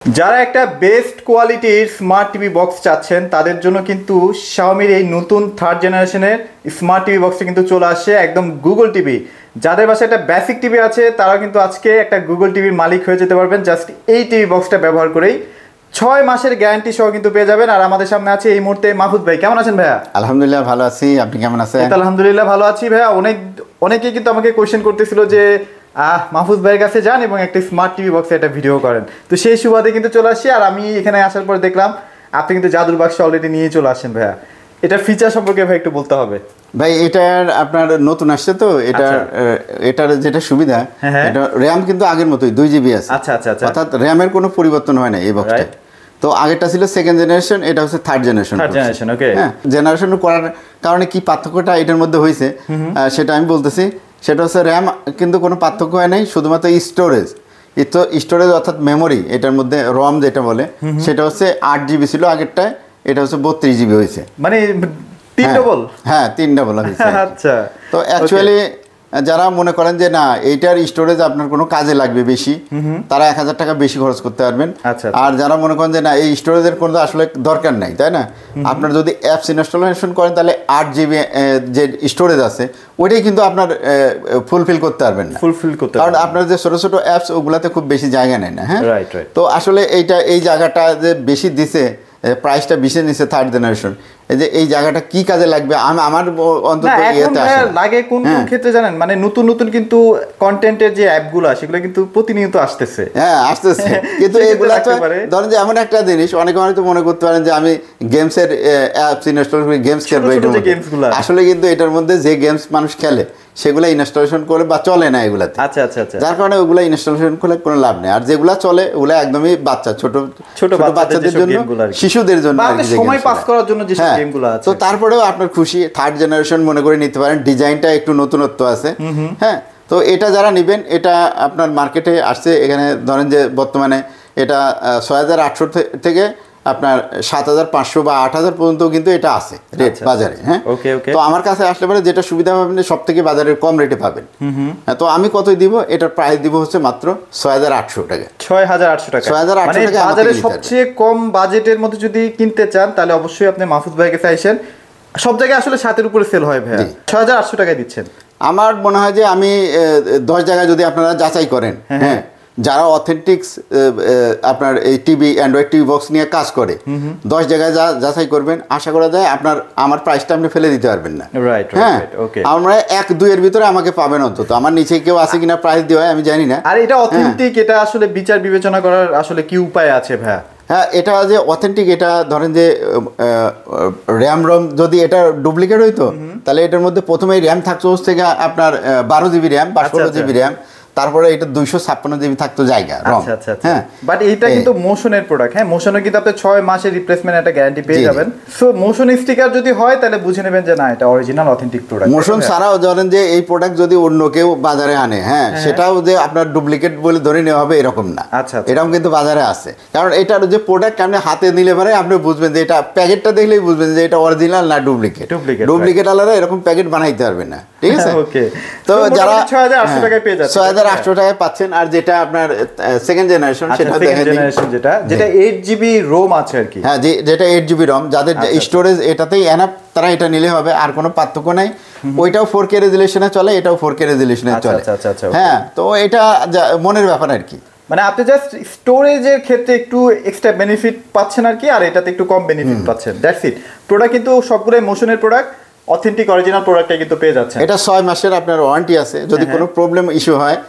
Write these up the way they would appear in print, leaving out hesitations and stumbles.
যারা একটা বেস্ট কোয়ালিটির স্মার্ট টিভি বক্স চাচ্ছেন তাদের জন্য কিন্তু Xiaomi এই নতুন থার্ড জেনারেশনের স্মার্ট টিভি বক্সটা কিন্তু চলে আসছে একদম গুগল টিভি। যাদের বাসায় একটা বেসিক টিভি আছে তারা কিন্তু আজকে একটা গুগল টিভির মালিক হয়ে যেতে পারবেন জাস্ট এই টিভি বক্সটা ব্যবহার করেই। 6 মাসের গ্যারান্টি সহ কিন্তু পেয়ে যাবেন। আর আমাদের সামনে আছে এই মুহূর্তে মাহফুজ ভাই। কেমন আছেন ভাইয়া? আলহামদুলিল্লাহ ভালো আছি, আপনি কেমন আছেন? আলহামদুলিল্লাহ ভালো আছি ভাইয়া। অনেকেই কিন্তু আমাকে কোয়েশ্চেন করতেছিল যে মাহফুজ ভাইয়ের কাছে যান এবং একটা স্মার্ট টিভি বক্সে একটা ভিডিও করেন, তো সেই সুবাদে কিন্তু চলে আসছি। আর আমি এখানে আসার পর দেখলাম আপনি কিন্তু জাদুর বাক্স অলরেডি নিয়ে চলে আসেন ভাইয়া। এটার ফিচার সম্পর্কে ভাই একটু বলতে হবে। ভাই এটার আপনার নতুন আসছে তো এটার যেটা সুবিধা, এটা র্যাম কিন্তু আগের মতোই 2 জিবি আছে। আচ্ছা আচ্ছা আচ্ছা, অর্থাৎ র্যামের কোনো পরিবর্তন হয় না এই বক্সটা। তো আগেরটা ছিল সেকেন্ড জেনারেশন, এটা হচ্ছে থার্ড জেনারেশন। ওকে, হ্যাঁ, জেনারেশন করার কারণে কি পার্থক্যটা এটার মধ্যে হয়েছে সেটা আমি বলতেছি। সেটা হচ্ছে র্যাম কিন্তু কোনো পার্থক্য হয় নাই, শুধুমাত্র স্টোরেজ অর্থাৎ মেমোরি এটার মধ্যে রম যেটা বলে সেটা হচ্ছে 8 জিবি ছিল আগেরটায়, এটা হচ্ছে 32 জিবি হয়েছে, মানে 3 ডবল। হ্যাঁ 3 ডবল হয়েছে। আচ্ছা, তো অ্যাকচুয়ালি যারা মনে করেন যে না এইটার স্টোরেজ আপনার কোনো কাজে লাগবে বেশি, তারা 1000 টাকা বেশি খরচ করতে পারবেন। আর যারা মনে করেন যে না এই স্টোরেজের কোনো আসলে দরকার নাই, তাই না, আপনার যদি অ্যাপস ইনস্টলেশন করেন তাহলে 8 জিবি যে স্টোরেজ আছে ওইটাই কিন্তু আপনার ফুলফিল করতে পারবেন না, কারণ আপনার যে ছোটো ছোটো অ্যাপস ওগুলাতে খুব বেশি জায়গা নেয় না। হ্যাঁ, তো আসলে এই জায়গাটা যে বেশি দিছে, প্রাইসটা বেশি নিচ্ছে থার্ড জেনারেশন, এই যে এই জায়গাটা কি কাজে লাগবে আমার অন্তত লাগে কোন কোন ক্ষেত্রে জানেন, মানে নতুন নতুন কিন্তু কন্টেন্টের যে অ্যাপগুলো সেগুলো কিন্তু প্রতিনিয়ত আসতেছে। হ্যাঁ আসতেছে, কিন্তু এগুলা তো ধরেন যে এমন একটা জিনিস অনেকে হয়তো মনে করতে পারেন যে আমি গেমসের অ্যাপস ইনস্টল করে গেমস খেলবো, আসলে কিন্তু এটার মধ্যে যে গেমস মানুষ খেলে সেগুলো ইনস্টলেশন করে বা চলে না এগুলাতে। আচ্ছা আচ্ছা আচ্ছা, যার কারণে ওগুলা ইনস্টলেশন করলে কোনো লাভ নেই। আর যেগুলা চলে ওগুলা একদমই বাচ্চা ছোট বাচ্চাদের জন্য, শিশুদের জন্য, সময় পাস করার জন্য যে গেমগুলো আছে। তো তারপরেও আপনার খুশি, থার্ড জেনারেশন মনে করে নিতে পারেন, ডিজাইনটা একটু নতুনত্ব আছে। হ্যাঁ, তো এটা যারা নেবেন, এটা আপনার মার্কেটে আসছে, এখানে ধরেন যে বর্তমানে এটা 6800 থেকে আপনার 7500 বা 8000 পর্যন্ত কিন্তু এটা আছে রেট বাজারে। হ্যাঁ, তো আমার কাছে আসলে পরে যেটা সুবিধা পাবেন সব থেকে বাজারের কম রেটে পাবেন। তো আমি কত দিব, এটার প্রাইস দিব হচ্ছে মাত্র 6800 টাকা। 6800 টাকা, 6800 টাকা বাজারের সবচেয়ে কম বাজেটের মধ্যে যদি কিনতে চান তাহলে অবশ্যই আপনি মাহফুজ ভাইয়ের কাছে আইসেন। সব জায়গায় আসলে 7-এর উপরে সেল হয় ভাই, 6800 টাকায় দিচ্ছেন। আমার মনে হয় যে আমি 10 জায়গায় যদি আপনারা যাচাই করেন, হ্যাঁ, যারা অথেন্টিক্স আপনার এই টিভি অ্যান্ড্রয়েড টিভি বক্স নিয়ে কাজ করে 10 জায়গায় যাচাই করবেন, আশা করা যায় আমার প্রাইসটা আপনি ফেলে দিতে পারবেন না। হ্যাঁ, আমরা 1-2 এর ভিতরে আমাকে পাবেন অন্তত। আমার নিচে কেউ আছে কিনা প্রাইস দেওয়া আমি জানি না। আর এটা অথেন্টিক, এটা আসলে বিচার বিবেচনা করার আসলে কি উপায় আছে ভাইয়া? হ্যাঁ, এটা যে অথেন্টিক, এটা ধরেন যে র্যাম রম যদি এটা ডুপ্লিকেট হইতো তাহলে এটার মধ্যে প্রথমেই র্যাম থাকতো থেকে আপনার 12 জিবি র্যাম বা 16 জিবি র্যাম, তারপরে এটা 256 জিবি থাকতো জায়গা রম। হ্যাঁ, বাট এইটা কিন্তু মোশনের প্রোডাক্ট। হ্যাঁ, মোশনে কিন্তু আপনি 6 মাসের রিপ্লেসমেন্ট একটা গ্যারান্টি পেয়ে যাবেন। সো মোশন স্টিকার যদি হয় তাহলে বুঝে নেবেন যে না এটা অরিজিনাল অথেন্টিক প্রোডাক্ট। মোশন ছাড়াও ধরেন যে এই প্রোডাক্ট যদি অন্য কেউ বাজারে আনে, হ্যাঁ, সেটাও যে আপনার ডুপ্লিকেট বলে ধরে নেওয়া হবে এরকম না। আচ্ছা, এরকম কিন্তু বাজারে আছে, কারণ এটার যে প্রোডাক্ট আপনি হাতে নিলে পরে আপনি বুঝবেন যে এটা প্যাকেটটা দেখলেই বুঝবেন যে এটা অরিজিনাল না ডুপ্লিকেট আলাদা এরকম প্যাকেট বানাইতে পারবে না। ঠিক আছে, তো যারা 6800 টাকায় পেয়ে যাচ্ছে, 6800 টাকায় পাচ্ছেন। আর যেটা আপনার সেকেন্ড জেনারেশন, সেটা দেখেন যেটা 8 জিবি রোম আছে আর কি। হ্যাঁ, যেটা 8 জিবি রোম, যাদের স্টোরেজ এটাতেই এনাফ তারা এটা নিলে হবে, আর কোনো পার্থক্য নাই। ওইটাও 4K রেজুলেশনে চলে, এটাও 4K রেজুলেশনে চলে। হ্যাঁ, তো এটা মনের ব্যাপার আর কি। মানে আপনি জাস্ট স্টোরেজের ক্ষেত্রে একটু এক্সট্রা বেনিফিট পাচ্ছেন আর কি, আর এটাতে একটু কম বেনিফিট পাচ্ছেন, দ্যাটস ইট। প্রোডাক্ট কিন্তু সবগুলোই মোশনের প্রোডাক্ট, অথেন্টিক অরিজিনাল প্রোডাক্টটা কিন্তু পেয়ে যাচ্ছেন। এটা 6 মাসের আপনার ওয়ারেন্টি আছে। যদি কোনো প্রবলেম ইস্যু হয়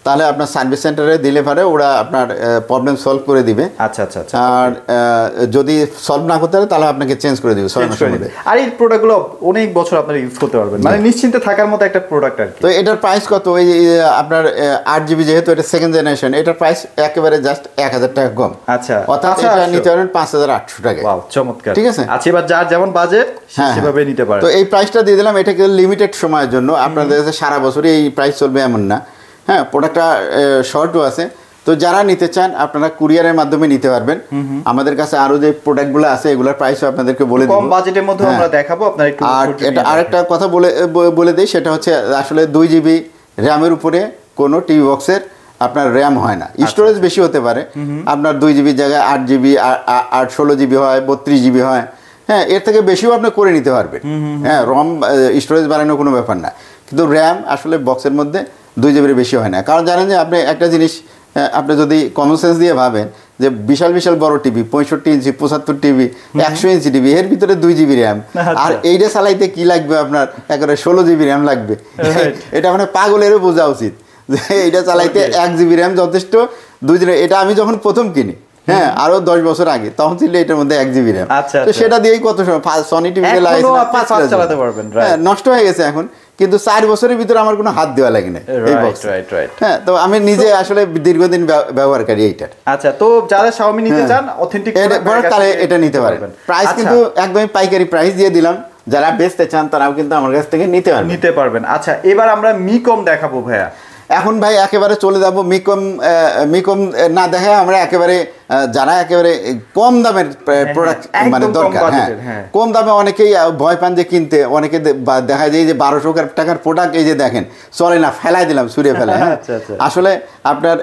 তাহলে আপনার সার্ভিস সেন্টারে দিলে পারে, ওরা আপনার প্রবলেম সলভ করে দিবে। আচ্ছা আচ্ছা আচ্ছা, আর যদি সলভ না করতে পারে তাহলে আপনাকে চেঞ্জ করে দিবে 6 মাসের মধ্যে। আর এই প্রোডাক্টগুলো অনেক বছর আপনারা ইউজ করতে পারবেন, মানে নিশ্চিন্তে থাকার মতো একটা প্রোডাক্ট আর কি। তো এটার প্রাইস কত? ওই আপনার 8 জিবি, যেহেতু এটা সেকেন্ড জেনারেশন, এটার প্রাইস একেবারে জাস্ট 1000 টাকা কম। আচ্ছা, অর্থাৎ এটা নিতে পারবেন 5800 টাকা। ওয়াও, চমৎকার। ঠিক আছে, আচ্ছা, এবার যার যেমন বাজেট সেভাবে নিতে পারেন। তো এই প্রাইসটা দিয়ে দিলাম, এটা কিন্তু লিমিটেড সময়ের জন্য, আপনাদের সারা বছরই এই প্রাইস চলবে এমন না। হ্যাঁ, প্রোডাক্টটা শর্টও আছে। তো যারা নিতে চান আপনারা কুরিয়ারের মাধ্যমে নিতে পারবেন। আমাদের কাছে আরো যে প্রোডাক্টগুলো আছে এগুলোর প্রাইসও আপনাদেরকে বলে দেব, কম বাজেটের মধ্যে আমরা দেখাবো আপনারা একটু। আর এটা আরেকটা কথা বলে দেই, সেটা হচ্ছে আসলে 2 জিবি র্যামের উপরে কোনো টিভি বক্সের আপনার র্যাম হয় না, স্টোরেজ বেশি হতে পারে, আপনার 2 জিবির জায়গায় 8 জিবি 16 জিবি হয়, 32 জিবি হয়, হ্যাঁ এর থেকে বেশিও আপনি করে নিতে পারবেন, হ্যাঁ রম স্টোরেজ বাড়ানোর কোনো ব্যাপার না, কিন্তু র্যাম আসলে বক্সের মধ্যে 2 জিবির বেশি হয় না। কারণ জানেন যে আপনি একটা জিনিস আপনি যদি কমন সেন্স দিয়ে ভাবেন যে বিশাল বিশাল বড় টিভি 65 ইঞ্চি 75 টিভি 100 ইঞ্চি টিভি এর ভিতরে 2 জিবি র্যাম, আর এইটা চালাইতে কি লাগবে আপনার একেবারে 16 জিবি র্যাম লাগবে, এটা মানে পাগলেরও বোঝা উচিত যে এইটা চালাইতে 1 জিবি র্যাম যথেষ্ট। 2 জিবি, এটা আমি যখন প্রথম কিনি, হ্যাঁ আরো 10 বছর আগে, তখন ছিল এটার মধ্যে 1 জিবি র্যাম, তো সেটা দিয়েই কত সময় সনি টিভিতে চালাতে পারবেন, নষ্ট হয়ে গেছে এখন, কিন্তু 4 বছরের ভিতরে আমার কোনো হাত দেওয়া লাগে না এই বক্স। হ্যাঁ, তো আমি নিজে আসলে দীর্ঘদিন ব্যবহারকারী এইটার। আচ্ছা, তো যারা Xiaomi নিতে চান অথেন্টিক তাহলে এটা নিতে পারবেন। প্রাইস কিন্তু একদমই পাইকারি প্রাইস দিয়ে দিলাম, যারা বেচতে চান তারাও কিন্তু আমার কাছ থেকে নিতে পারবেন। আচ্ছা, এবার আমরা মিকম দেখাবো ভাইয়া। এখন ভাই একেবারে চলে যাব মিকম না দেখে আমরা একেবারে যারা একেবারে কম দামের প্রোডাক্ট মানে দরকার, হ্যাঁ কম দামে অনেকেই ভয় পান যে কিনতে, অনেকে দেখা যায় যে 1200 টাকার প্রোডাক্ট এই যে দেখেন চলে না, ফেলাই দিলাম ছুঁড়ে ফেলাই। আসলে আপনার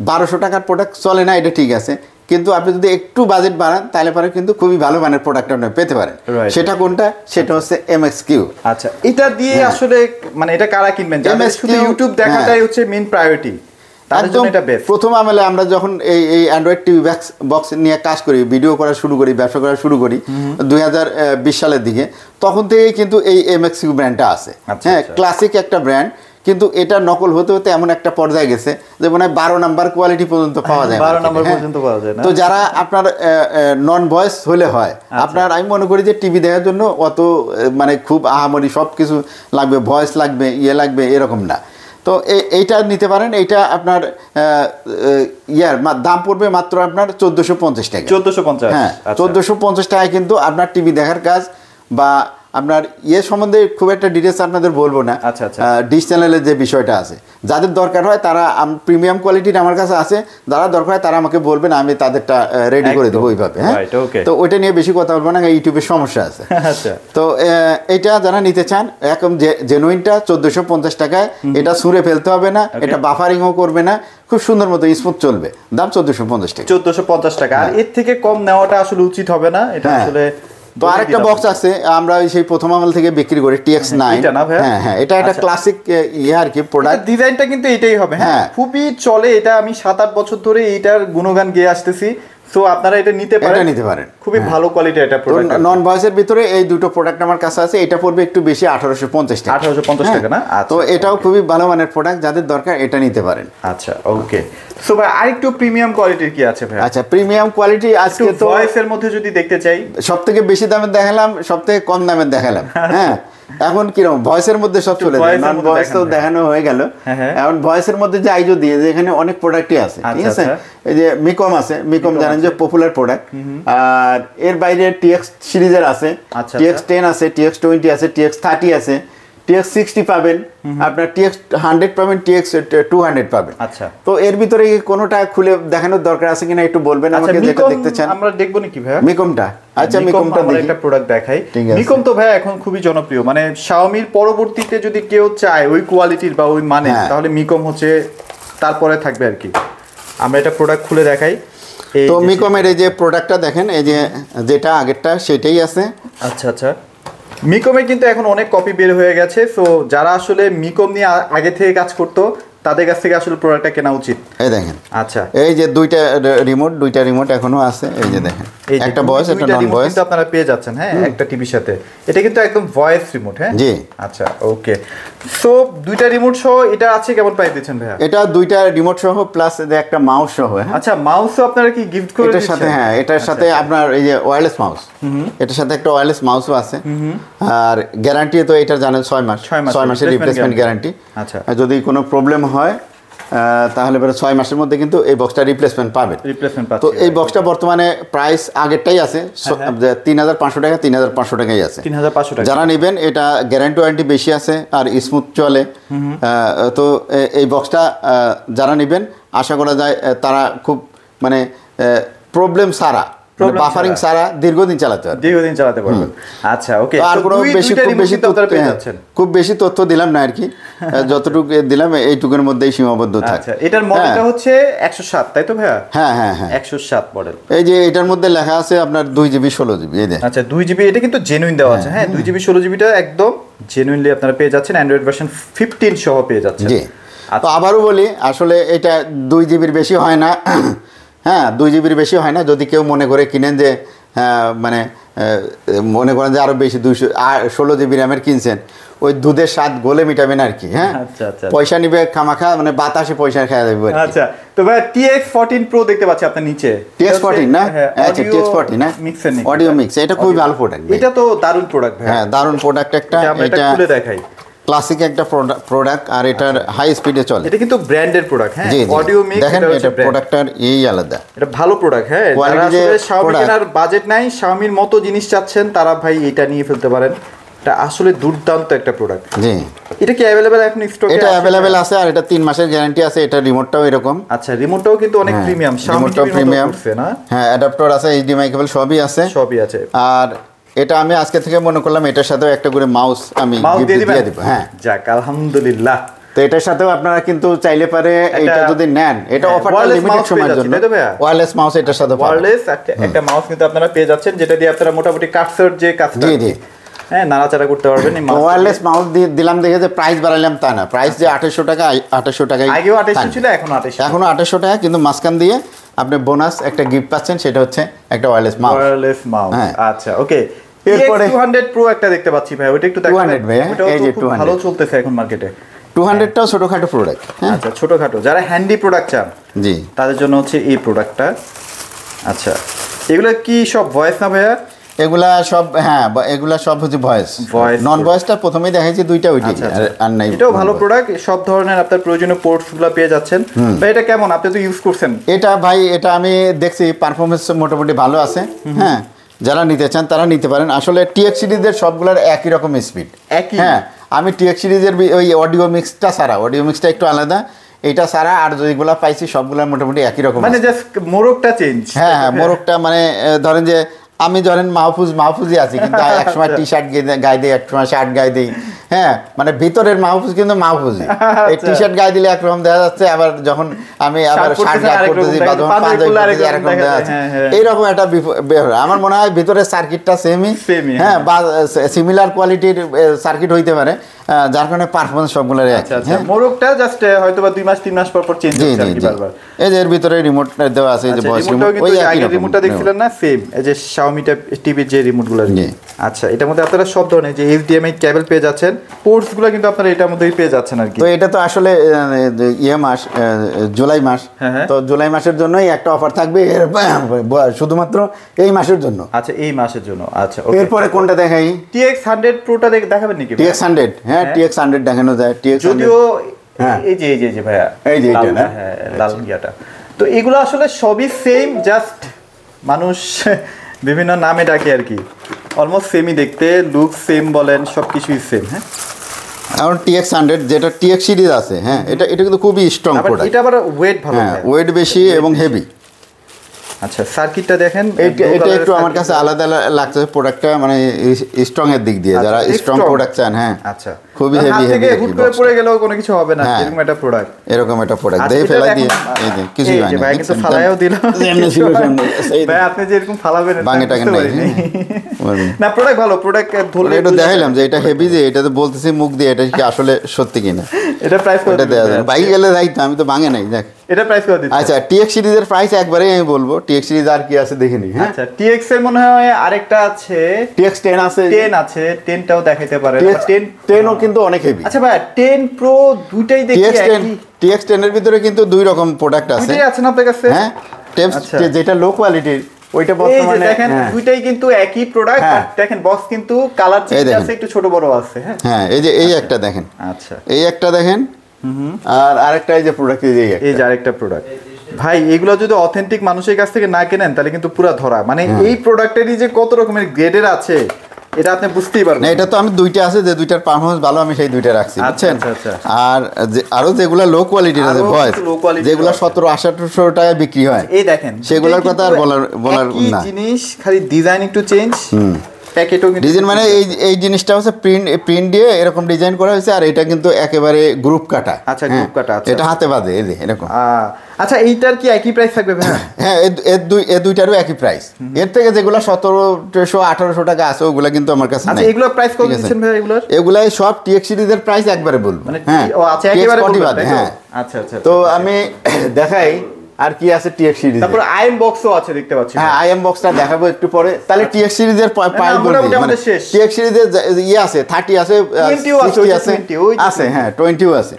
1200 টাকার প্রোডাক্ট চলে না, এটা ঠিক আছে, কিন্তু আপনি যদি একটু বাজেট বাড়ান তাহলে পরে কিন্তু খুবই ভালো মানের প্রোডাক্ট আপনি পেতে পারেন। সেটা কোনটা? সেটা হচ্ছে MXQ। আচ্ছা, এটা দিয়ে আসলে মানে এটা কারা কিনবেন? শুধু ইউটিউব দেখাটাই হচ্ছে মেইন প্রায়োরিটি, তাদের জন্য এটা বেস্ট। প্রথম আমলে আমরা যখন এই অ্যান্ড্রয়েড টিভি বক্স নিয়ে কাজ করি, ভিডিও করা শুরু করি, ব্যবসা করা শুরু করি 2020 সালের দিকে, তখন থেকেই কিন্তু এই MXQ ব্র্যান্ডটা আছে। হ্যাঁ, ক্লাসিক একটা ব্র্যান্ড, কিন্তু এটা নকল হতে হতে এমন একটা পর্যায়ে গেছে যে মনে হয় 12 নাম্বার কোয়ালিটি পর্যন্ত পাওয়া যায়, 12 নাম্বার পর্যন্ত পাওয়া যায় না। তো যারা আপনার নন ভয়েস হলে হয়, আপনার আমি মনে করি যে টিভি দেখার জন্য অত মানে খুব আহামরি সব কিছু লাগবে, ভয়েস লাগবে, লাগবে এরকম না, তো এইটা নিতে পারেন। এইটা আপনার দাম পড়বে মাত্র আপনার 1450 টাকা। 1450, হ্যাঁ 1450 টাকায় কিন্তু আপনার টিভি দেখার কাজ বা আপনার সম্বন্ধে খুব একটা ডিটেলস আপনাদের বলবো না। ডিশ চ্যানেলের যে বিষয়টা আছে, যাদের দরকার হয় তারা প্রিমিয়াম কোয়ালিটির আমার কাছে আছে, যারা দরকার হয় তারা আমাকে বলবেন, আমি তাদেরটা রেডি করে দেবো ওইভাবে। হ্যাঁ, তো ওইটা নিয়ে বেশি কথা বলবো না, ইউটিউবের সমস্যা আছে। তো এটা যারা নিতে চান একদম জেনুইনটা 1450 টাকায়, এটা ছুঁড়ে ফেলতে হবে না, এটা বাফারিংও করবে না, খুব সুন্দর মতো স্মুথ চলবে, দাম 1450 টাকা। 1450 টাকা, আর এর থেকে কম নেওয়াটা আসলে উচিত হবে না, এটা আসলে। তো আরেকটা বক্স আছে আমরা সেই প্রথম আমল থেকে বিক্রি করি, TX9। হ্যাঁ হ্যাঁ, এটা একটা ক্লাসিক আর কি প্রোডাক্ট, ডিজাইনটা কিন্তু এটাই হবে। হ্যাঁ, খুবই চলে এটা, আমি 7-8 বছর ধরে এইটার গুণগান গেয়ে আসতেছি। সো আপনারা এটা নিতে পারেন, খুবই ভালো কোয়ালিটি এটা প্রোডাক্ট। নন ভয়েসের ভিতরে এই দুটো প্রোডাক্ট আমার কাছে আছে, এটা পড়বে একটু বেশি 1850 টাকা। 1850 টাকা না? তো এটাও খুবই ভালো মানের প্রোডাক্ট, যাদের দরকার এটা নিতে পারেন। আচ্ছা, ওকে। সো ভাই আরেকটু প্রিমিয়াম কোয়ালিটির কি আছে ভাই? আচ্ছা, প্রিমিয়াম কোয়ালিটি আজকে তো ভয়েসের মধ্যে যদি দেখতে চাই, সবথেকে বেশি দামের দেখালাম, সবথেকে কম দামের দেখালাম। হ্যাঁ, এখন কিরকম ভয়েসের মধ্যে সব চলে যায়, নন ভয়েস তো দেখানো হয়ে গেল, এখন ভয়েসের মধ্যে যাই যদি এখানে অনেক প্রোডাক্টই আছে, ঠিক আছে। এই যে মিকম আছে, মিকম জানেন যে পপুলার প্রোডাক্ট, আর এর বাইরে TX সিরিজের আছে, TX10 আছে, TX20 আছে, TX30 আছে, TX60 পাবেন, আপনার TX100 পাবেন, TX200 পাবেন। আচ্ছা, তো এর ভিতরে কোনোটা খুলে দেখানোর দরকার আছে কিনা একটু বলবেন আমাকে, যেটা দেখতে চান। আমরা দেখবো নাকি ভাই মিকমটা? আচ্ছা, মিকমটা দেখি, একটা প্রোডাক্ট দেখাই। মিকম তো ভাই এখন খুবই জনপ্রিয়, মানে Xiaomiর পরবর্তীতে যদি কেউ চায় ওই কোয়ালিটির বা ওই মানে, তাহলে মিকম হচ্ছে তারপরে থাকবে আর কি। আমরা এটা প্রোডাক্ট খুলে দেখাই। তো মিকমের এই যে প্রোডাক্টটা দেখেন, এই যে যেটা আগেরটা সেটাই আছে। আচ্ছা আচ্ছা, মিকমে কিন্তু এখন অনেক কপি বের হয়ে গেছে। সো যারা আসলে মিকম নিয়ে আগে থেকে কাজ করতো তাদের কাছ থেকে আসলে প্রোডাক্টটা কেনা উচিত। এই দেখেন, আচ্ছা, এই যে দুইটা রিমোট এখনো আছে, এই যে দেখেন, একটা ভয়েস একটা নন ভয়েস কিন্তু আপনারা পেয়ে যাচ্ছেন। হ্যাঁ, একটা টিভির সাথে এটা কিন্তু একদম ভয়েস রিমোট। হ্যাঁ জি, আচ্ছা, ওকে। সো দুইটা রিমোট সহ এটা আছে, কেমন প্রাইস দিচ্ছেন ভাইয়া? এটা দুইটা রিমোট সহ প্লাস একটা মাউস সহ। আচ্ছা, মাউসও আপনারা কি গিফট করে এটার সাথে? হ্যাঁ, এটার সাথে আপনার এই যে ওয়্যারলেস মাউস, এটার সাথে একটা ওয়্যারলেস মাউসও আছে। আর গ্যারান্টি তো এটা জানেন 6 মাসের রিপ্লেসমেন্ট গ্যারান্টি। আচ্ছা, যদি কোনো প্রবলেম হয় তাহলে 6 মাসের মধ্যে কিন্তু এই বক্সটা রিপ্লেসমেন্ট পাবেন। তো এই বক্সটা বর্তমানে প্রাইস আগেরটাই আছে 3500 টাকা, 3500 টাকাই আছে। 3500 টাকা যারা নেবেন, এটা গ্যারান্টি ওয়ারেন্টি বেশি আছে আর স্মুথ চলে। তো এই বক্সটা যারা নেবেন আশা করা যায় তারা খুব মানে প্রবলেম ছাড়া বাফারিং ছাড়া দীর্ঘদিন চালাতে পারবেন। আচ্ছা ওকে, আর কোনো খুব বেশি তথ্য দিলাম না আর কি, যতটুকু দিলাম এইটুকুর মধ্যেই সীমাবদ্ধ থাকে। আচ্ছা, এটার মডেলটা হচ্ছে 107, তাই তো ভাইয়া? হ্যাঁ 107 মডেল। এই যে এটার মধ্যে লেখা আছে আপনার 2GB 16GB। এই যে আচ্ছা 2GB, এটা কিন্তু জেনুইন দেওয়া আছে। হ্যাঁ 2GB 16GBটা একদম জেনুইনলি আপনারা পেয়ে যাচ্ছেন, অ্যান্ড্রয়েড ভার্সন 15 সহ পেয়ে যাচ্ছেন। জি, তো আবারও বলি আসলে এটা 2GBর বেশি হয় না। হ্যাঁ 2GBর বেশি হয় না। যদি কেউ মনে করে কিনেন যে মানে মনে করেন যে আরো বেশি 216GB র্যামের কিনছেন, ওই দুধের স্বাদ গোলে মিটাবেন আর কি। হ্যাঁ পয়সা নিবে খামাখা, মানে বাতাসে পয়সা খাওয়া যাবে। আচ্ছা তো ভাই TX14 Pro দেখতে পাচ্ছি আপনার নিচে। TX14 না? আচ্ছা TX14 না, অডিও মিক্স। এটা খুবই ভালো প্রোডাক্ট। এটা তো দারুণ প্রোডাক্ট ভাই। হ্যাঁ দারুণ প্রোডাক্ট একটা। এটা খুলে দেখাই, ক্লাসিক একটা প্রোডাক্ট, আর এটার হাই স্পিডে চলে। এটা কিন্তু ব্র্যান্ডের প্রোডাক্ট। হ্যাঁ অডিও মিক্স, দেখেন এটা প্রোডাক্টটার এই আলাদা, এটা ভালো প্রোডাক্ট। হ্যাঁ যারা আসলে Xiaomi কেনার বাজেট নাই, Xiaomi-র মতো জিনিস চাচ্ছেন, তারা ভাই এটা নিয়ে ফেলতে পারেন। এটা আসলে দুর্দান্ত একটা প্রোডাক্ট। জি, এটা কি अवेलेबल এখন স্টকে? এটা अवेलेबल আছে, আর এটা 3 মাসের গ্যারান্টি আছে। এটা রিমোটটাও এরকম। আচ্ছা রিমোটটাও কিন্তু অনেক প্রিমিয়াম, Xiaomi প্রিমিয়াম না? হ্যাঁ অ্যাডাপ্টার আছে, HDMI কেবল সবই আছে। আর এটা আমি আজকে থেকে মনে করলাম এটার সাথেও একটা করে মাউস আমি দিয়ে দিব। হ্যাঁ যাক আলহামদুলিল্লাহ। তো এটার সাথেও আপনারা কিন্তু চাইলে পারে এটা যদি নেন, এটা অফারটা লিমিটেড সময়ের জন্য। ওয়্যারলেস মাউস এটার সাথে ওয়্যারলেস একটা মাউস কিন্তু আপনারা পেয়ে যাচ্ছেন, যেটা দিয়ে আপনারা মোটামুটি কাটসার যে কাজটা হ্যাঁ নাড়াচাড়া করতে পারবেন। ওয়্যারলেস মাউস দিলাম দেখে যে প্রাইস বাড়াইলাম তা না, প্রাইস যে 2800 টাকা, 2800 টাকায় আগেও 2800 ছিল, এখনো 2800 টাকা, কিন্তু মাঝখান দিয়ে আপনি বোনাস একটা গিফট পাচ্ছেন, সেটা হচ্ছে একটা ওয়্যারলেস মাউস। আচ্ছা ওকে, এরপরে 200 Pro একটা দেখতে পাচ্ছি ভাই, ওটা একটু দেখেন। 200 ভাই, এই যে 200 ভালো চলতেছে এখন মার্কেটে। 200টাও ছোটখাটো প্রোডাক্ট। আচ্ছা ছোটখাটো যারা হ্যান্ডি প্রোডাক্ট চান, জি তাদের জন্য হচ্ছে এই প্রোডাক্টটা। আচ্ছা এগুলো কি সব ভয়েস না ভাইয়া? এগুলা সব এগুলা সব হচ্ছে ভয়েস। নন ভয়েসটা প্রথমেই দেখাইছি দুইটা, ওইটা আর নাই। এটাও ভালো প্রোডাক্ট, সব ধরনের আপনার প্রয়োজনীয় পোর্টসগুলো পেয়ে যাচ্ছেন। ভাই এটা কেমন, আপনি তো ইউজ করছেন? এটা ভাই এটা আমি দেখছি পারফরমেন্স মোটামুটি ভালো আছে। হ্যাঁ যারা নিতে চান তারা নিতে পারেন। আসলে TX সিরিজের সবগুলোর একই রকম স্পিড। হ্যাঁ আমি TX সিরিজের ওই অডিও মিক্সটা ছাড়া, অডিও মিক্সটা একটু আলাদা, এটা ছাড়া আর যেগুলো পাইছি সবগুলোর মোটামুটি একই রকম, মানে জাস্ট মোড়কটা চেঞ্জ। হ্যাঁ মোড়কটা, মানে ধরেন যে আমি ধরেন মাহফুজই আছি, কিন্তু একসময় টি-শার্ট গায়ে দিই, একসময় শার্ট গায়ে দিই। হ্যাঁ মানে ভিতরের মাহফুজ কিন্তু মাহফুজই। এই টি-শার্ট গায়ে দিলে একরকম দেখা যাচ্ছে, আবার যখন আমি আবার শার্ট গায়ে করতেছি বা যখন পাঞ্জাবি পরতেছি এরকম দেখা যাচ্ছে। এইরকম একটা আমার মনে হয় ভিতরের সার্কিটটা সেমই, হ্যাঁ বা সিমিলার কোয়ালিটির সার্কিট হইতে পারে, যার কারণে পারফরমেন্স সবগুলোর একই। মোড়কটা জাস্ট হয়তোবা 2 মাস 3 মাস পর চেঞ্জ হচ্ছে আর কি বারবার। এই যে এর ভিতরে রিমোট দেওয়া আছে, এই যে ভয়েস রিমোট, ওই আগের রিমোটটা দেখছিলেন না সেম, এই যে Xiaomi টিভির যে রিমোটগুলো। আচ্ছা এটার মধ্যে আপনারা সব ধরনের যে HDMI কেবল পেয়ে যাচ্ছেন, পোর্টসগুলো কিন্তু আপনারা এটার মধ্যেই পেয়ে যাচ্ছেন আর কি। তো এটা তো আসলে মাস জুলাই মাস, তো জুলাই মাসের জন্যই একটা অফার থাকবে শুধুমাত্র এই মাসের জন্য। আচ্ছা এই মাসের জন্য। আচ্ছা এরপরে কোনটা দেখাই? TX100 Proটা দেখাবেন নাকি? TX100, হ্যাঁ TX100 দেখানো যায়। যদিও এই যে ভাইয়া এই যে এটা না, হ্যাঁ লাল গিয়াটা, তো এগুলো আসলে সবই সেম, জাস্ট মানুষ বিভিন্ন নামে ডাকে আর কি। অলমোস্ট সেমই দেখতে, লুক সেম বলেন, সবকিছুই সেম। হ্যাঁ এখন TX100 যেটা TX সিরিজ আছে, হ্যাঁ এটা কিন্তু খুবই স্ট্রং প্রোডাক্ট। এটা আবার ওয়েট ভালো, হ্যাঁ ওয়েট বেশি এবং হেভি। আচ্ছা সার্কিটটা দেখেন, এটা একটু আমার কাছে আলাদা লাগছে প্রোডাক্টটা, মানে স্ট্রং এর দিক দিয়ে, যারা স্ট্রং প্রোডাক্ট চান। হ্যাঁ আচ্ছা খুবই হেভি হুট করে পড়ে গেলেও কোনো কিছু হবে না, এরকম একটা প্রোডাক্ট, এরকম একটা প্রোডাক্ট দিয়ে ফেলাই দিয়ে এই যে কিছু হয় না। ভাই কিন্তু ফালাইও দিল, এমনি ছিল ভাই আপনি যে এরকম ফালাবেন ভাঙে টাকা নাই না। প্রোডাক্ট ভালো, প্রোডাক্ট ধরলে একটু দেখাইলাম যে এটা হেভি, যে এটা তো বলতেছি মুখ দিয়ে, এটা কি আসলে সত্যি কিনা। এটা প্রাইস কত? এটা দেয়া যায় বাইক গেলে যাইতো, আমি তো ভাঙে নাই। দেখ এটা প্রাইস কত দিচ্ছেন? আচ্ছা TX সিরিজের প্রাইস একবারেই আমি বলবো। TX সিরিজ আর কি আছে দেখে নি। হ্যাঁ আচ্ছা TX এর মনে হয় আরেকটা আছে, TX10 আছে, 10 আছে, 10টাও দেখাইতে পারেন। 10ও কিন্তু অনেক হেভি। আচ্ছা ভাই 10 Pro দুইটাই দেখি একই। TX10 এর ভিতরে কিন্তু দুই রকম প্রোডাক্ট আছে। দুইটাই আছে না আপনার কাছে? হ্যাঁ যেটা লো কোয়ালিটির ওইটা বর্তমানে দেখেন দুইটাই কিন্তু একই প্রোডাক্ট, দেখেন বক্স কিন্তু কালার চেঞ্জ আছে, একটু ছোট বড় আছে। হ্যাঁ এই যে এই একটা দেখেন, আচ্ছা এই একটা দেখেন, আর আরেকটা এই যে প্রোডাক্ট, এই যে আরেকটা প্রোডাক্ট। ভাই এগুলো যদি অথেন্টিক মানুষের কাছ থেকে না কেনেন তাহলে কিন্তু পুরো ধরা, মানে এই প্রোডাক্টেরই যে কত রকমের গ্রেডের আছে এটা আপনি বুঝতেই পারবেন না। এটা তো আমি দুইটা আছে, যে দুইটার পারফরমেন্স ভালো আমি সেই দুইটা রাখছি, বুঝছেন। আর আরো যেগুলো লো কোয়ালিটির আছে ভয়েস, যেগুলো 1700-1800 টাকায় বিক্রি হয়, এই দেখেন সেগুলোর কথা আর বলার না। জিনিস খালি ডিজাইন একটু চেঞ্জ, ডিজাইন মানে এই জিনিসটা হচ্ছে প্রিন্ট দিয়ে এরকম ডিজাইন করা হয়েছে, আর এটা কিন্তু একেবারে গ্রুপ কাটা। আচ্ছা, গ্রুপ কাটা। আচ্ছা, এটা হাতে বাঁধে এই যে এরকম। আচ্ছা, এইটার কি একই প্রাইস থাকবে ভাই? হ্যাঁ, এর দুইটারও একই প্রাইস। এর থেকে যেগুলো 1700-1800 টাকা আছে ওগুলা কিন্তু আমার কাছে নাই। এগুলো প্রাইস কত দিচ্ছেন ভাই এগুলোর? এগুলাই সব টিএক্স সিরিজের প্রাইস একবারে বলবো। হ্যাঁ, ও আচ্ছা, একেবারে বলবেন। হ্যাঁ, আচ্ছা আচ্ছা। তো আমি দেখাই আর কি আছে টিএক্স সিরিজ। তারপর আইএম বক্সও আছে দেখতে পাচ্ছি। হ্যাঁ, আইএম বক্সটা দেখাবো একটু পরে। তাহলে টিএক্স সিরিজের প্রাইস বলবো। টিএক্স সিরিজের ইয়ে আছে 30 আছে, 60 আছে, হ্যাঁ 20ও আছে,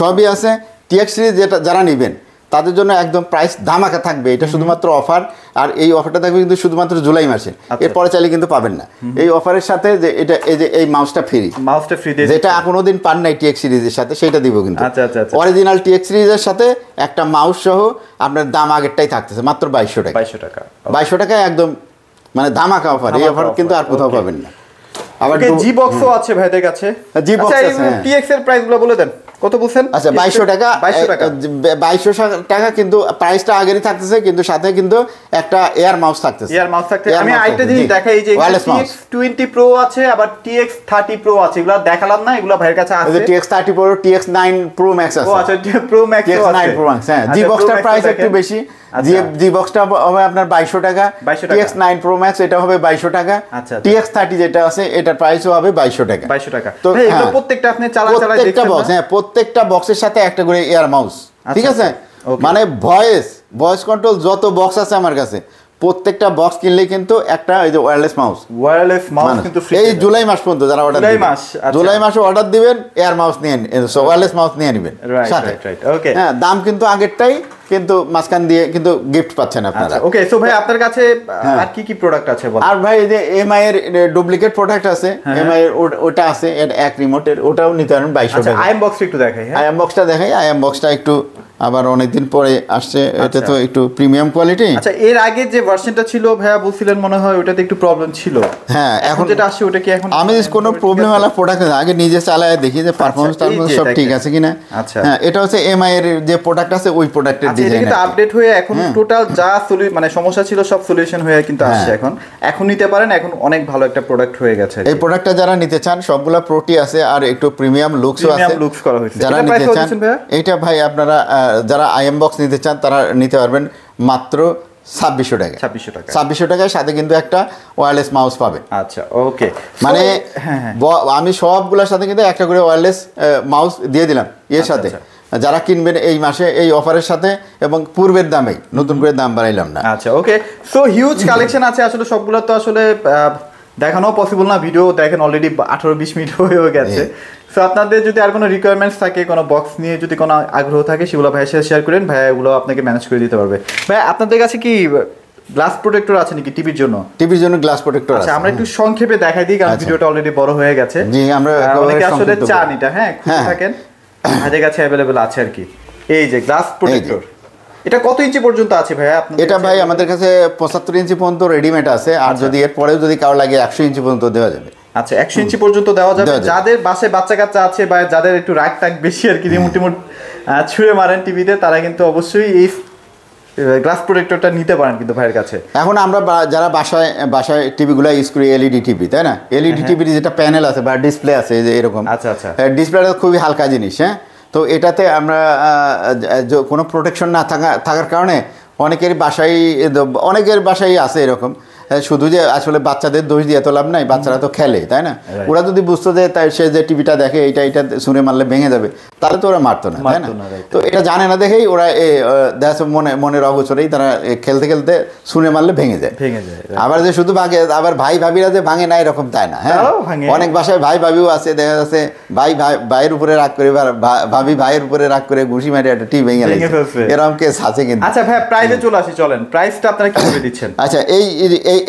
সবই আছে। টিএক্স সিরিজ যেটা যারা নেবেন তাদের জন্য একদম প্রাইস ধামাকা থাকবে। এটা শুধুমাত্র অফার, আর এই অফারটা থাকবে কিন্তু শুধুমাত্র জুলাই মাসে। এরপরে চাইলে কিন্তু পাবেন না। এই অফারের সাথে যে এটা এই মাউসটা ফ্রি, যেটা কোনোদিন পান নাই টিএক্স সিরিজের সাথে, সেটা দিব কিন্তু। অরিজিনাল টিএক্স সিরিজের সাথে একটা মাউস সহ আপনার দাম আগেরটাই থাকতেছে মাত্র 2200 টাকা। 2200 টাকায় একদম মানে ধামাকা অফার। এই অফার কিন্তু আর কোথাও পাবেন না। আবার জি বক্সও আছে ভাইদের কাছে। জি বক্স আছে। টিএক্স এর প্রাইসগুলো বলে দেন, কত বলছেন? আচ্ছা, 2200 টাকা। 2200 টাকা কিন্তু প্রাইসটা আগেরই থাকতেছে, কিন্তু সাথে কিন্তু একটা এয়ার মাউস থাকতেছে। আমি আরেকটা জিনিস দেখাই, এই যে TX 20 Pro আছে, আবার TX 30 Pro আছে। এগুলো দেখালাম না, এগুলো ভাইয়ের কাছে আছে। TX 30 Pro, TX 9 Pro Max আছে। ও আচ্ছা, Pro Max TX 9 Pro Max। হ্যাঁ, জি বক্সটার প্রাইস একটু বেশি। জি বক্সটা হবে আপনার 2200 টাকা। TX 9 Pro Max এটা হবে 2200 টাকা। TX 30 যেটা আছে এটার প্রাইসও হবে 2200 টাকা। 2200 টাকা। তো এগুলো প্রত্যেকটা আপনি চালা দেখতে বক্স, হ্যাঁ প্রত্যেকটা বক্সের সাথে একটা করে এয়ার মাউস, ঠিক আছে। মানে ভয়েস কন্ট্রোল যত বক্স আছে আমার কাছে, প্রত্যেকটা বক্স কিনলে কিন্তু একটা এই যে ওয়্যারলেস মাউস কিন্তু ফ্রি। এই জুলাই মাস পর্যন্ত যারা অর্ডার দিবেন, জুলাই মাসে অর্ডার দিবেন, এয়ার মাউস নিয়ে ওয়্যারলেস মাউস নিয়ে নেবেন সাথে। হ্যাঁ, দাম কিন্তু আগেরটাই, কিন্তু মাঝখান দিয়ে কিন্তু গিফট পাচ্ছেন আপনারা। ওকে, সো ভাই আপনার কাছে আর কি কি প্রোডাক্ট আছে বলেন? আর ভাই এই যে এমআই এর ডুপ্লিকেট প্রোডাক্ট আছে, এমআই এর ওটা আছে, এক রিমোটের, ওটাও নিতে পারেন 2200 টাকা। আইএম বক্সটা একটু দেখাই। আইএম বক্সটা দেখাই। আইএম বক্সটা একটু আবার অনেকদিন পরে আসছে, এটা তো একটু প্রিমিয়াম কোয়ালিটি। আচ্ছা, এর আগে যে ভার্সনটা ছিল ভাইয়া বলছিলেন মনে হয় ওটাতে একটু প্রবলেম ছিল। হ্যাঁ, এখন যেটা আসছে ওটা কি এখন? আমি কোনো প্রবলেম वाला প্রোডাক্ট না, আগে নিজে চালায় দেখি যে পারফরম্যান্স টারফরম্যান্স সব ঠিক আছে কিনা। আচ্ছা, হ্যাঁ, এটা হচ্ছে এমআই এর যে প্রোডাক্ট আছে ওই প্রোডাক্টের ডিজাইন। এটা কিন্তু আপডেট হয়ে এখন টোটাল যা মানে সমস্যা ছিল সব সলিউশন হয়ে কিন্তু আসছে এখন নিতে পারেন। এখন অনেক ভালো একটা প্রোডাক্ট হয়ে গেছে। এই প্রোডাক্টটা যারা নিতে চান সবগুলা প্রোটি আছে, আর একটু প্রিমিয়াম লুকসও আছে, যারা নিতে চান। এইটা ভাই আপনারা যারা আইএম বক্স নিতে চান তারা নিতে পারবেন মাত্র 2600 টাকা। 2600 টাকায় সাথে কিন্তু একটা ওয়্যারলেস মাউস পাবেন। আচ্ছা, ওকে। মানে আমি সবগুলোর সাথে কিন্তু একটা করে ওয়্যারলেস মাউস দিয়ে দিলাম এর সাথে। যারা কিনবেন এই মাসে এই অফারের সাথে এবং পূর্বের দামেই, নতুন করে দাম বাড়াইলাম না। আচ্ছা, ওকে। সো হিউজ কালেকশন আছে আসলে, সবগুলো তো আসলে দেখানো পসিবল না। ভিডিও দেখেন অলরেডি 18-20 মিনিট হয়ে গেছে। সো আপনাদের যদি আর কোনো রিকোয়ারমেন্টস থাকে, কোনো বক্স নিয়ে যদি কোনো আগ্রহ থাকে, সেগুলো ভাইয়ের সাথে শেয়ার করেন, ভাইয়া এগুলো আপনাকে ম্যানেজ করে দিতে পারবে। ভাই আপনাদের কাছে কি গ্লাস প্রোটেক্টর আছে নাকি টিভির জন্য? টিভির জন্য গ্লাস প্রোটেক্টর আছে। আমরা একটু সংক্ষেপে দেখাই দিই, কারণ ভিডিওটা অলরেডি বড় হয়ে গেছে। জি, আমরা অনেকে আসলে চান এটা, হ্যাঁ খুঁজে থাকেন, আমাদের কাছে অ্যাভেলেবল আছে আর কি। এই যে গ্লাস প্রোটেক্টর, এটা কত ইঞ্চি পর্যন্ত আছে ভাইয়া আপনাদের? এটা ভাই আমাদের কাছে 75 ইঞ্চি পর্যন্ত রেডিমেড আছে, আর যদি এর পরেও যদি কারো লাগে 100 ইঞ্চি পর্যন্ত দেওয়া যাবে। আচ্ছা, 100 ইঞ্চি পর্যন্ত দেওয়া যাবে। যাদের বাসায় বাচ্চা কাচ্চা আছে বা যাদের একটু রাগ টাগ বেশি আর কি, রিমোট ছুঁড়ে মারেন টিভিতে, তারা কিন্তু অবশ্যই এই গ্লাস প্রোটেক্টরটা নিতে পারেন কিন্তু ভাইয়ের কাছে। এখন আমরা যারা বাসায় টিভিগুলো ইউজ করি এলইডি টিভি, তাই না? এলইডি টিভির যেটা প্যানেল আছে বা ডিসপ্লে আছে যে এরকম, আচ্ছা আচ্ছা, ডিসপ্লেটা খুবই হালকা জিনিস। হ্যাঁ, তো এটাতে আমরা কোনো প্রোটেকশন না থাকার কারণে অনেকের বাসায় আছে এরকম। শুধু যে আসলে বাচ্চাদের দোষ দিয়ে তো লাভ নাই, বাচ্চারা তো খেলে, তাই না? ওরা যদি বুঝতো যে সে যে টিভিটা দেখে এটা শুনে মারলে ভেঙে যাবে, তাহলে তো ওরা মারতো না, তাই না? তো এটা জানে না দেখেই ওরা দেখা মনের অগোচরেই তারা খেলতে খেলতে শুনে মারলে ভেঙে যায়। আবার যে শুধু ভাঙে, আবার ভাই ভাবিরা যে ভাঙে না এরকম তাই না। হ্যাঁ, অনেক বাসায় ভাই ভাবিও আছে, দেখা যাচ্ছে ভাইয়ের উপরে রাগ করে, ভাবি ভাইয়ের উপরে রাগ করে ঘুষি মারি একটা টিভি ভেঙে এরকম কেস আছে কিন্তু। আচ্ছা ভাই, প্রাইসে চলে আসি, চলেন প্রাইসটা আপনারা কিভাবে দিচ্ছেন? আচ্ছা,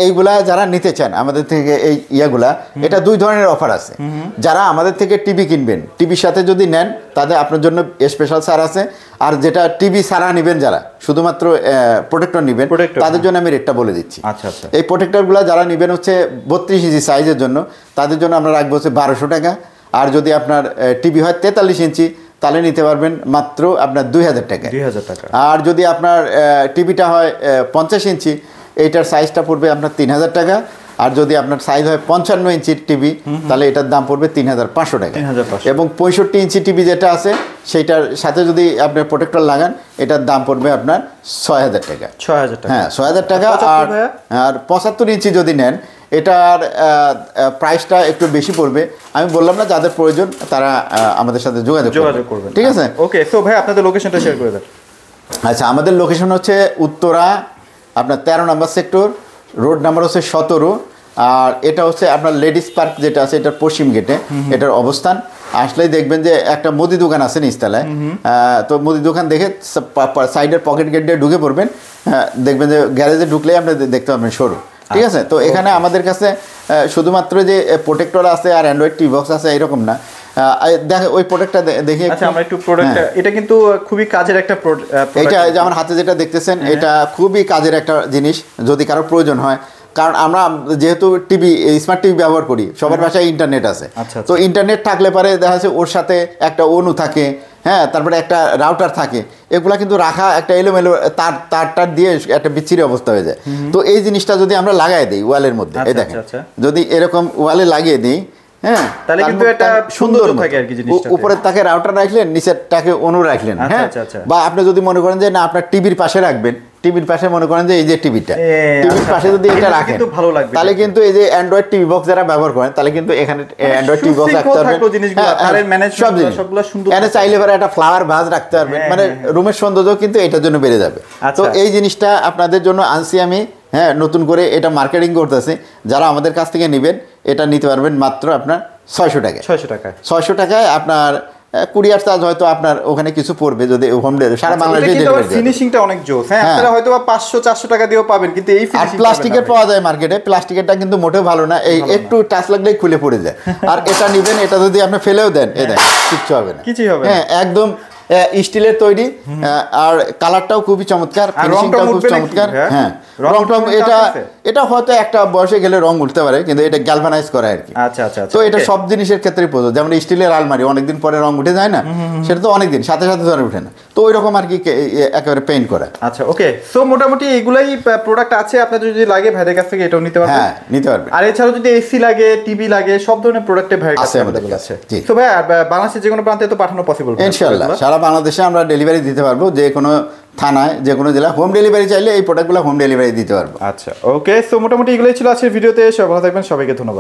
এইগুলা যারা নিতে চান আমাদের থেকে এই ইয়াগুলা, এটা 2 ধরনের অফার আছে। যারা আমাদের থেকে টিভি কিনবেন, টিভির সাথে যদি নেন তাদের আপনার জন্য স্পেশাল ছাড় আছে। আর যেটা টিভি ছাড়া নেবেন, যারা শুধুমাত্র প্রোটেক্টর নেবেন, তাদের জন্য আমি রেটটা বলে দিচ্ছি। আচ্ছা আচ্ছা। এই প্রোটেক্টরগুলো যারা নেবেন হচ্ছে 32 ইঞ্চি সাইজের জন্য, তাদের জন্য আমরা রাখবো হচ্ছে 1200 টাকা। আর যদি আপনার টিভি হয় 43 ইঞ্চি, তাহলে নিতে পারবেন মাত্র আপনার 2000 টাকা। 2000 টাকা। আর যদি আপনার টিভিটা হয় 50 ইঞ্চি, এইটার সাইজটা পড়বে আপনার 3000 টাকা। আর যদি আপনার সাইজ হয় 55 ইঞ্চির টিভি, তাহলে এটার দাম পড়বে 3500 টাকা। এবং 65 ইঞ্চি টিভি যেটা আছে, সেইটার সাথে যদি আপনি প্রোটেক্টর লাগান, এটার দাম পড়বে আপনার 6000 টাকা। 6000 টাকা, হ্যাঁ 6000 টাকা। আর 75 ইঞ্চি যদি নেন, এটার প্রাইসটা একটু বেশি পড়বে। আমি বললাম না, যাদের প্রয়োজন তারা আমাদের সাথে যোগাযোগ করবেন, ঠিক আছে? ওকে, সো ভাই আপনাদের লোকেশনটা শেয়ার করে দেন। আচ্ছা, আমাদের লোকেশন হচ্ছে উত্তরা আপনার 13 নম্বর সেক্টর, রোড নাম্বার হচ্ছে 17। আর এটা হচ্ছে আপনার লেডিস পার্ক যেটা আছে, এটার পশ্চিম গেটে এটার অবস্থান। আসলেই দেখবেন যে একটা মুদি দোকান আছে নিচতলায়। তো মুদি দোকান দেখে সাইডের পকেট গেট দিয়ে ঢুকে পড়বেন, দেখবেন যে গ্যারেজে ঢুকলেই আপনি দেখতে পাবেন শোরুম, ঠিক আছে? তো এখানে আমাদের কাছে শুধুমাত্র যে প্রোটেক্টর আছে আর অ্যান্ড্রয়েড টিভি বক্স আছে এরকম না। দেখে ওই প্রোডাক্টটা দেখে আমরা একটু প্রোডাক্টটা, এটা কিন্তু খুবই কাজের একটা এটা যে আমার হাতে যেটা দেখতেছেন, এটা খুবই কাজের একটা জিনিস যদি কারো প্রয়োজন হয়। কারণ আমরা যেহেতু টিভি, স্মার্ট টিভি ব্যবহার করি, সবার বাসায় ইন্টারনেট আছে। তো ইন্টারনেট থাকলে পরে দেখা যাচ্ছে ওর সাথে একটা অনু থাকে, হ্যাঁ, তারপরে একটা রাউটার থাকে, এগুলা কিন্তু রাখা একটা এলোমেলো তার দিয়ে একটা বিচ্ছিরি অবস্থা হয়ে যায়। তো এই জিনিসটা যদি আমরা লাগাই দিই ওয়ালের মধ্যে, এই দেখেন, যদি এরকম ওয়ালে লাগিয়ে দিই, হ্যাঁ, তাহলে কিন্তু এটা সুন্দর থাকে আর কি জিনিসটা। উপরের তাকে রাউটার রাখলেন, নিচের তাকে অনু রাখলেন, হ্যাঁ। বা আপনি যদি মনে করেন যে না, আপনার টিভির পাশে রাখবেন, টিভির পাশে মনে করেন যে এই যে টিভিটা, টিভির পাশে যদি এটা রাখেন, তাহলে কিন্তু এই যে অ্যান্ড্রয়েড টিভি বক্স যারা ব্যবহার করেন, তাহলে কিন্তু এখানে অ্যান্ড্রয়েড টিভি বক্স রাখতে পারবেন, সব জিনিস এখানে চাইলে পরে একটা ফ্লাওয়ার ভাজ রাখতে পারবেন, মানে রুমের সৌন্দর্য কিন্তু এটার জন্য বেড়ে যাবে। তো এই জিনিসটা আপনাদের জন্য আনছি আমি, হ্যাঁ, নতুন করে এটা মার্কেটিং করতেছি। যারা আমাদের কাছ থেকে নেবেন, এটা নিতে পারবেন মাত্র আপনার 600 টাকায়। 600 টাকায় আপনার কুরিয়ার চার্জ হয়তো আপনার ওখানে কিছু পড়বে, যদি হোম ডেলিভারি সারা বাংলাদেশে ডেলিভারি। ফিনিশিংটা অনেক জোস, হ্যাঁ, আপনারা হয়তো 500-400 টাকা দিয়েও পাবেন, কিন্তু এই ফিনিশিং প্লাস্টিকের পাওয়া যায় মার্কেটে, প্লাস্টিকেরটা কিন্তু মোটেও ভালো না, এই একটু টাচ লাগলেই খুলে পড়ে যায়। আর এটা নেবেন, এটা যদি আপনি ফেলেও দেন, এই দেন কিচ্ছু হবে না, কিছুই হবে না, হ্যাঁ, একদম স্টিলের তৈরি। আর কালারটাও খুবই চমৎকার, ফিনিশিংটাও খুব চমৎকার। হ্যাঁ, রং টং এটা হয়তো একটা বয়সে গেলে রং উঠতে পারে, কিন্তু এটা গ্যালভানাইজ করা আর কি। আচ্ছা আচ্ছা। তো এটা সব জিনিসের ক্ষেত্রে প্রযোজ্য। যেমন স্টিলের আলমারি অনেকদিন পরে রং উঠে যায় না, সেটা তো অনেকদিন সাথে সাথে ধরে উঠে না, তো ওই রকম আর কি একেবারে পেইন্ট করা। আচ্ছা, ওকে, সো মোটামুটি এইগুলাই প্রোডাক্ট আছে, আপনাদের যদি লাগে ভাইদের কাছ থেকে এটাও নিতে পারবেন। হ্যাঁ, নিতে পারবেন। আর এছাড়াও যদি এসি লাগে, টিভি লাগে, সব ধরনের প্রোডাক্টে ভাইয়ের কাছে আমাদের কাছে। তো ভাই বাংলাদেশের যে কোনো প্রান্তে তো পাঠানো পসিবল ইনশাআল্লাহ। সারা বাংলাদেশে আমরা ডেলিভারি দিতে পারবো, যে কোনো থানায়, যে কোনো জেলা। হোম ডেলিভারি চাইলে এই প্রোডাক্টগুলো হোম ডেলিভারি দিতে পারবো। আচ্ছা, ওকে, সো মোটামুটি এগুলোই ছিল আজকের ভিডিওতে। সবাই ভালো থাকবেন, সবাইকে ধন্যবাদ।